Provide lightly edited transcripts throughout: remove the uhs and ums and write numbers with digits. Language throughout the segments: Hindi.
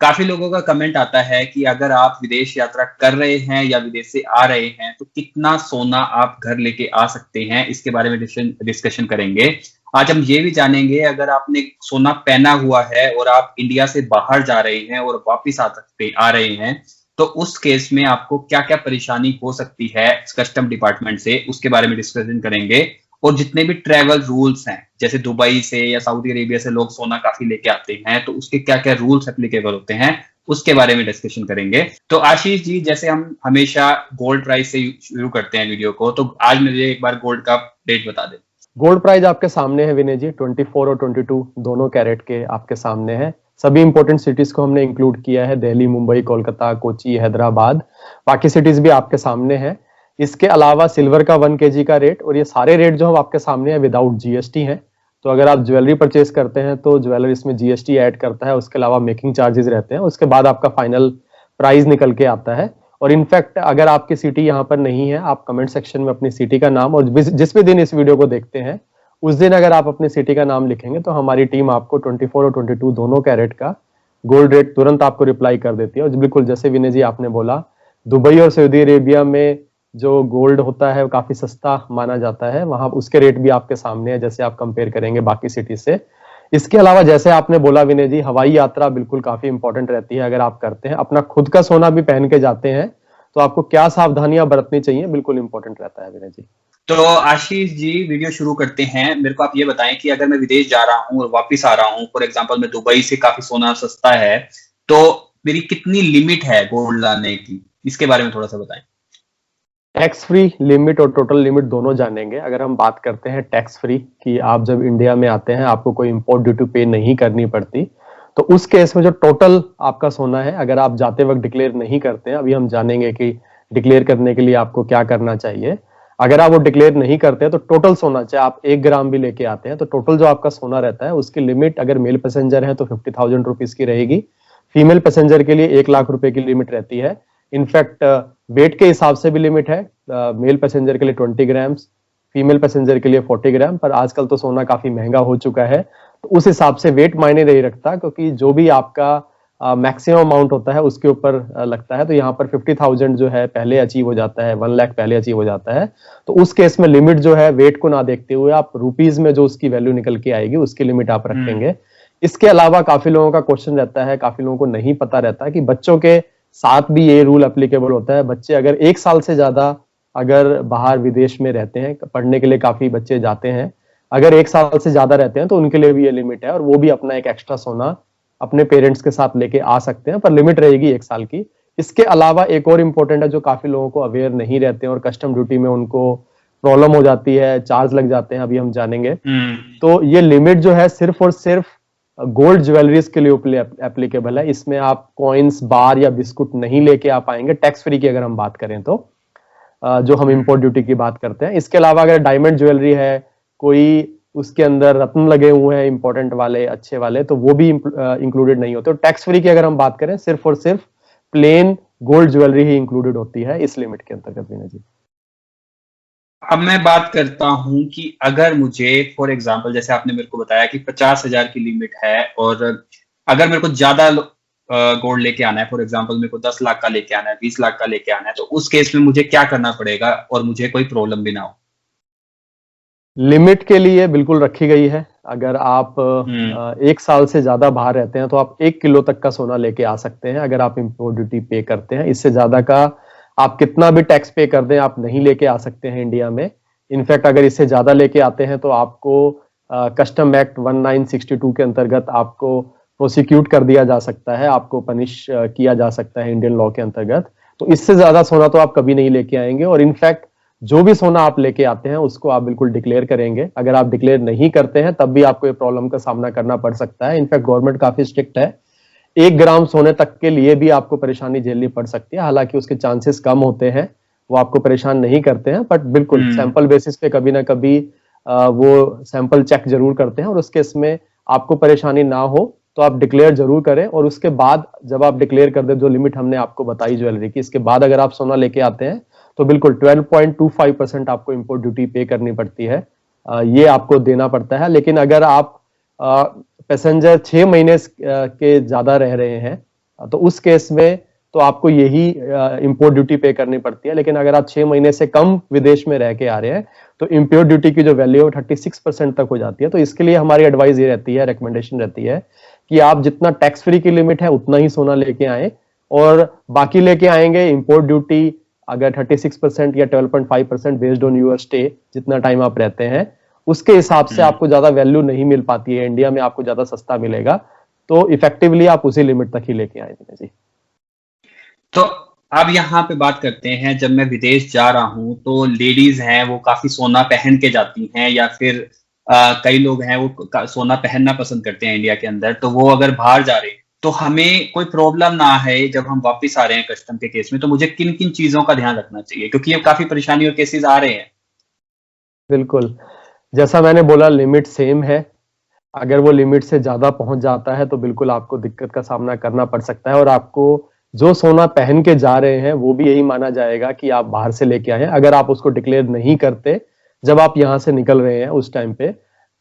काफी लोगों का कमेंट आता है कि अगर आप विदेश यात्रा कर रहे हैं या विदेश से आ रहे हैं तो कितना सोना आप घर लेके आ सकते हैं, इसके बारे में डिस्कशन करेंगे। आज हम ये भी जानेंगे, अगर आपने सोना पहना हुआ है और आप इंडिया से बाहर जा रहे हैं और वापिस आ रहे हैं, तो उस केस में आपको क्या क्या परेशानी हो सकती है कस्टम डिपार्टमेंट से, उसके बारे में डिस्कशन करेंगे। और जितने भी ट्रेवल रूल्स हैं, जैसे दुबई से या सऊदी अरेबिया से लोग सोना काफी लेके आते हैं, तो उसके क्या क्या रूल्स एप्लीकेबल होते हैं, उसके बारे में डिस्कशन करेंगे। तो आशीष जी, जैसे हम हमेशा गोल्ड प्राइस से शुरू करते हैं वीडियो को, तो आज मुझे एक बार गोल्ड का रेट बता दें। गोल्ड प्राइस आपके सामने है विनय जी, 24 और 22 दोनों कैरेट के आपके सामने है। सभी इंपॉर्टेंट सिटीज को हमने इंक्लूड किया है, दिल्ली, मुंबई, कोलकाता, कोची, हैदराबाद, बाकी सिटीज भी आपके सामने है। इसके अलावा सिल्वर का 1 kg का रेट, और ये सारे रेट जो हम आपके सामने है विदाउट जीएसटी है। तो अगर आप ज्वेलरी परचेज करते हैं तो ज्वेलर इसमें जीएसटी ऐड करता है, उसके अलावा मेकिंग चार्जेस रहते हैं, उसके बाद आपका फाइनल प्राइस निकल के आता है। और इनफैक्ट अगर आपकी सिटी यहाँ पर नहीं है, आप कमेंट सेक्शन में अपनी सिटी का नाम, और जिस भी दिन इस वीडियो को देखते हैं उस दिन अगर आप अपनी सिटी का नाम लिखेंगे तो हमारी टीम आपको 24 और 22 दोनों कैरेट का गोल्ड रेट तुरंत आपको रिप्लाई कर देती है। और बिल्कुल जैसे विनय जी आपने बोला, दुबई और सऊदी अरेबिया में जो गोल्ड होता है वो काफी सस्ता माना जाता है, वहां उसके रेट भी आपके सामने है जैसे आप कंपेयर करेंगे बाकी सिटी से। इसके अलावा जैसे आपने बोला विनय जी, हवाई यात्रा बिल्कुल काफी इंपॉर्टेंट रहती है। अगर आप करते हैं, अपना खुद का सोना भी पहन के जाते हैं, तो आपको क्या सावधानियां बरतनी चाहिए, बिल्कुल इंपॉर्टेंट रहता है विनय जी। तो आशीष जी, वीडियो शुरू करते हैं। मेरे को आप ये बताएं कि अगर मैं विदेश जा रहा हूँ और वापस आ रहा हूँ, फॉर एग्जांपल मैं दुबई से काफी सोना सस्ता है, तो मेरी कितनी लिमिट है गोल्ड लाने की, इसके बारे में थोड़ा सा बताएं। टैक्स फ्री लिमिट और टोटल लिमिट दोनों जानेंगे। अगर हम बात करते हैं टैक्स फ्री कि आप जब इंडिया में आते हैं आपको कोई इंपोर्ट ड्यूटी पे नहीं करनी पड़ती, तो उस केस में जो टोटल आपका सोना है, अगर आप जाते वक्त डिक्लेयर नहीं करते हैं, अभी हम जानेंगे कि डिक्लेयर करने के लिए आपको क्या करना चाहिए। अगर आप वो डिक्लेयर नहीं करते हैं तो टोटल सोना, चाहे आप 1 ग्राम भी लेके आते हैं, तो टोटल जो आपका सोना रहता है उसकी लिमिट अगर मेल पैसेंजर है तो 50,000 रुपीज की रहेगी। फीमेल पैसेंजर के लिए 1 लाख रुपए की लिमिट रहती है। इनफैक्ट वेट के हिसाब से भी लिमिट है, मेल पैसेंजर के लिए 20 ग्राम्स, फीमेल पैसेंजर के लिए 40 ग्राम। पर आजकल तो सोना काफी महंगा हो चुका है, तो उस हिसाब से वेट मायने नहीं रखता, क्योंकि जो भी आपका मैक्सिमम अमाउंट होता है उसके ऊपर लगता है। तो यहाँ पर 50,000 जो है पहले अचीव हो जाता है, 1 लाख पहले अचीव हो जाता है। तो उस केस में लिमिट जो है वेट को ना देखते हुए आप रुपीज में जो उसकी वैल्यू निकल के आएगी उसकी लिमिट आप रखेंगे। इसके अलावा काफी लोगों का क्वेश्चन रहता है, काफी लोगों को नहीं पता रहता है कि बच्चों के साथ भी ये रूल एप्लीकेबल होता है। बच्चे अगर 1 साल से ज्यादा अगर बाहर विदेश में रहते हैं, पढ़ने के लिए काफी बच्चे जाते हैं, अगर 1 साल से ज्यादा रहते हैं तो उनके लिए भी ये लिमिट है, और वो भी अपना एक एक्स्ट्रा सोना अपने पेरेंट्स के साथ लेके आ सकते हैं, पर लिमिट रहेगी 1 साल की। इसके अलावा एक और इम्पोर्टेंट है जो काफी लोगों को अवेयर नहीं रहते हैं और कस्टम ड्यूटी में उनको प्रॉब्लम हो जाती है, चार्ज लग जाते हैं, अभी हम जानेंगे। तो ये लिमिट जो है सिर्फ और सिर्फ गोल्ड ज्वेलरीज के लिए एप्लीकेबल है। इसमें आप कॉइन्स, बार या बिस्कुट नहीं लेके आ पाएंगे, टैक्स फ्री की अगर हम बात करें तो, जो हम इंपोर्ट ड्यूटी की बात करते हैं। इसके अलावा अगर डायमंड ज्वेलरी है, कोई उसके अंदर रत्न लगे हुए हैं इंपॉर्टेंट वाले, अच्छे वाले, तो वो भी इंक्लूडेड नहीं होते। टैक्स फ्री की अगर हम बात करें, सिर्फ और सिर्फ प्लेन गोल्ड ज्वेलरी ही इंक्लूडेड होती है इस लिमिट के अंतर्गत विनय जी। अब मैं बात करता हूं कि अगर मुझे फॉर एग्जांपल, जैसे आपने मेरे को बताया कि 50,000 की लिमिट है, और अगर मेरे को ज्यादा गोल्ड लेके आना है, फॉर एग्जांपल मेरे को 10 लाख का लेके आना है, 20 लाख का लेके आना है, तो उस केस में मुझे क्या करना पड़ेगा और मुझे कोई प्रॉब्लम भी ना हो। लिमिट के लिए बिल्कुल रखी गई है। अगर आप 1 साल से ज्यादा बाहर रहते हैं तो आप 1 किलो तक का सोना लेके आ सकते हैं, अगर आप इम्पोर्ट ड्यूटी पे करते हैं। इससे ज्यादा का आप कितना भी टैक्स पे कर दें, आप नहीं लेके आ सकते हैं इंडिया में। इनफैक्ट अगर इससे ज्यादा लेके आते हैं तो आपको कस्टम एक्ट 1962 के अंतर्गत आपको प्रोसिक्यूट कर दिया जा सकता है, आपको पनिश किया जा सकता है इंडियन लॉ के अंतर्गत। तो इससे ज्यादा सोना तो आप कभी नहीं लेके आएंगे। और इनफैक्ट जो भी सोना आप लेके आते हैं उसको आप बिल्कुल डिक्लेयर करेंगे। अगर आप डिक्लेयर नहीं करते हैं तब भी आपको ये प्रॉब्लम का सामना करना पड़ सकता है। इनफैक्ट गवर्नमेंट काफी स्ट्रिक्ट है, 1 ग्राम सोने तक के लिए भी आपको परेशानी झेलनी पड़ सकती है। हालांकि उसके चांसेस कम होते हैं, वो आपको परेशान नहीं करते हैं, बट बिल्कुल सैंपल बेसिस पे कभी ना कभी वो सैंपल चेक जरूर करते हैं। और उस केस में आपको परेशानी ना हो तो आप डिक्लेयर जरूर करें। और उसके बाद जब आप डिक्लेयर कर दे, जो लिमिट हमने आपको बताई ज्वेलरी की, इसके बाद अगर आप सोना लेके आते हैं तो बिल्कुल 12.25% आपको इंपोर्ट ड्यूटी पे करनी पड़ती है, ये आपको देना पड़ता है। लेकिन अगर आप पैसेंजर 6 महीने के ज्यादा रह रहे हैं तो उस केस में तो आपको यही इंपोर्ट ड्यूटी पे करनी पड़ती है। लेकिन अगर आप 6 महीने से कम विदेश में रह के आ रहे हैं तो इंपोर्ट ड्यूटी की जो वैल्यू है 36% तक हो जाती है। तो इसके लिए हमारी एडवाइस ये रहती है, रिकमेंडेशन रहती है कि आप जितना टैक्स फ्री की लिमिट है उतना ही सोना लेके आए, और बाकी लेके आएंगे इंपोर्ट ड्यूटी अगर 36% या 12.5% बेस्ड ऑन यूर स्टे, जितना टाइम आप रहते हैं उसके हिसाब से आपको ज्यादा वैल्यू नहीं मिल पाती है। इंडिया में आपको ज्यादा सस्ता मिलेगा, तो इफेक्टिवली आप उसी लिमिट तक ही लेके आए जी। तो अब यहाँ पे बात करते हैं, जब मैं विदेश जा रहा हूँ तो लेडीज हैं वो काफी सोना पहन के जाती हैं, या फिर कई लोग हैं वो सोना पहनना पसंद करते हैं इंडिया के अंदर, तो वो अगर बाहर जा रहे हैं तो हमें कोई प्रॉब्लम ना है जब हम वापस आ रहे हैं कस्टम के केस में, तो मुझे किन किन चीजों का ध्यान रखना चाहिए, क्योंकि ये काफी परेशानी और केसेस आ रहे हैं। बिल्कुल, जैसा मैंने बोला लिमिट सेम है। अगर वो लिमिट से ज्यादा पहुंच जाता है तो बिल्कुल आपको दिक्कत का सामना करना पड़ सकता है, और आपको जो सोना पहन के जा रहे हैं वो भी यही माना जाएगा कि आप बाहर से लेके आए हैं। अगर आप उसको डिक्लेयर नहीं करते जब आप यहाँ से निकल रहे हैं उस टाइम पे,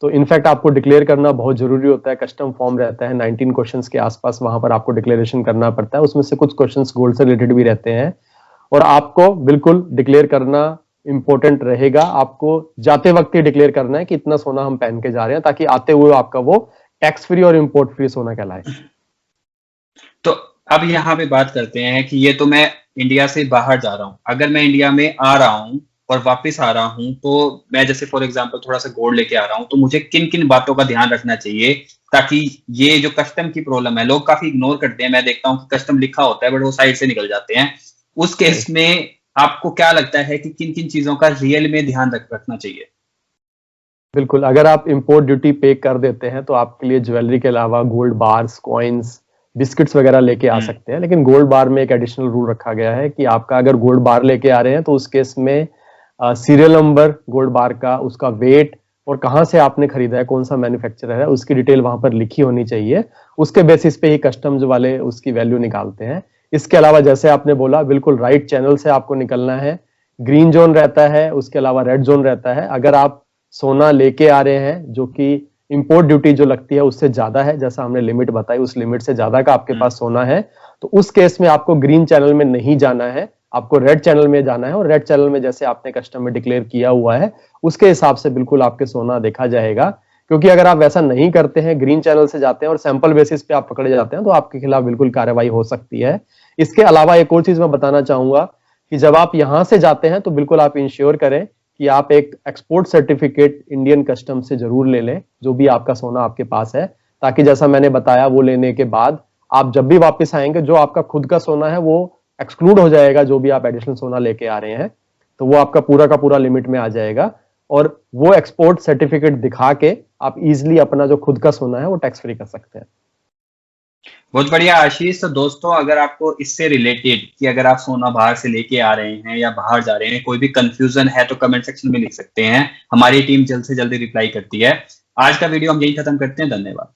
तो इनफैक्ट आपको डिक्लेयर करना बहुत जरूरी होता है। कस्टम फॉर्म रहता है 19 क्वेश्चंस के आसपास, वहां पर आपको डिक्लेरेशन करना पड़ता है। उसमें से कुछ क्वेश्चंस गोल्ड से रिलेटेड भी रहते हैं, और आपको बिल्कुल डिक्लेयर करना इंपॉर्टेंट रहेगा। आपको जाते वक्त ही डिक्लेयर करना है कि इतना सोना हम पहन के जा रहे हैं, ताकि आते हुए आपका वो टैक्स फ्री और इंपोर्ट फ्री सोना कहलाए। तो अब यहाँ पे बात करते हैं कि ये तो मैं इंडिया से बाहर जा रहा हूँ, अगर मैं इंडिया में आ रहा हूँ और वापस आ रहा हूँ, तो मैं जैसे फॉर एग्जांपल थोड़ा सा गोल्ड लेके आ रहा हूँ, तो मुझे किन किन बातों का ध्यान रखना चाहिए ताकि ये जो कस्टम की प्रॉब्लम है, लोग काफी इग्नोर करते हैं। मैं देखता हूँ कि कस्टम लिखा होता है बट वो साइड से निकल जाते हैं। उस केस में आपको क्या लगता है कि किन किन चीजों का रियल में ध्यान रखना चाहिए? बिल्कुल, अगर आप इंपोर्ट ड्यूटी पे कर देते हैं तो आपके लिए ज्वेलरी के अलावा गोल्ड बार्स, कॉइन्स, बिस्किट्स वगैरह लेके आ सकते हैं। लेकिन गोल्ड बार में एक एडिशनल रूल रखा गया है कि आपका अगर गोल्ड बार लेके आ रहे हैं तो उस केस में सीरियल नंबर गोल्ड बार का, उसका वेट और कहाँ से आपने खरीदा है, कौन सा मैन्युफैक्चरर है, उसकी डिटेल वहां पर लिखी होनी चाहिए। उसके बेसिस पे ही कस्टम्स वाले उसकी वैल्यू निकालते हैं। इसके अलावा जैसे आपने बोला, बिल्कुल राइट चैनल से आपको निकलना है। ग्रीन जोन रहता है, उसके अलावा रेड जोन रहता है। अगर आप सोना लेके आ रहे हैं जो कि इंपोर्ट ड्यूटी जो लगती है उससे ज्यादा है, जैसा हमने लिमिट बताई उस लिमिट से ज्यादा का आपके पास सोना है, तो उस केस में आपको ग्रीन चैनल में नहीं जाना है, आपको रेड चैनल में जाना है। और रेड चैनल में जैसे आपने कस्टम में डिक्लेयर किया हुआ है उसके हिसाब से बिल्कुल आपके सोना देखा जाएगा। क्योंकि अगर आप वैसा नहीं करते हैं, ग्रीन चैनल से जाते हैं और सैंपल बेसिस पे आप पकड़े जाते हैं, तो आपके खिलाफ बिल्कुल कार्रवाई हो सकती है। इसके अलावा एक और चीज मैं बताना चाहूंगा कि जब आप यहां से जाते हैं तो बिल्कुल आप इंश्योर करें कि आप एक एक्सपोर्ट सर्टिफिकेट इंडियन कस्टम से जरूर ले लें, जो भी आपका सोना आपके पास है, ताकि जैसा मैंने बताया वो लेने के बाद आप जब भी वापस आएंगे जो आपका खुद का सोना है वो एक्सक्लूड हो जाएगा। जो भी आप एडिशनल सोना लेके आ रहे हैं तो वो आपका पूरा का पूरा लिमिट में आ जाएगा, और वो एक्सपोर्ट सर्टिफिकेट दिखा के आप इजिली अपना जो खुद का सोना है वो टैक्स फ्री कर सकते हैं। बहुत बढ़िया आशीष। तो दोस्तों, अगर आपको इससे रिलेटेड कि अगर आप सोना बाहर से लेके आ रहे हैं या बाहर जा रहे हैं, कोई भी कंफ्यूजन है तो कमेंट सेक्शन में लिख सकते हैं, हमारी टीम जल्द से जल्द रिप्लाई करती है। आज का वीडियो हम यही खत्म करते हैं। धन्यवाद।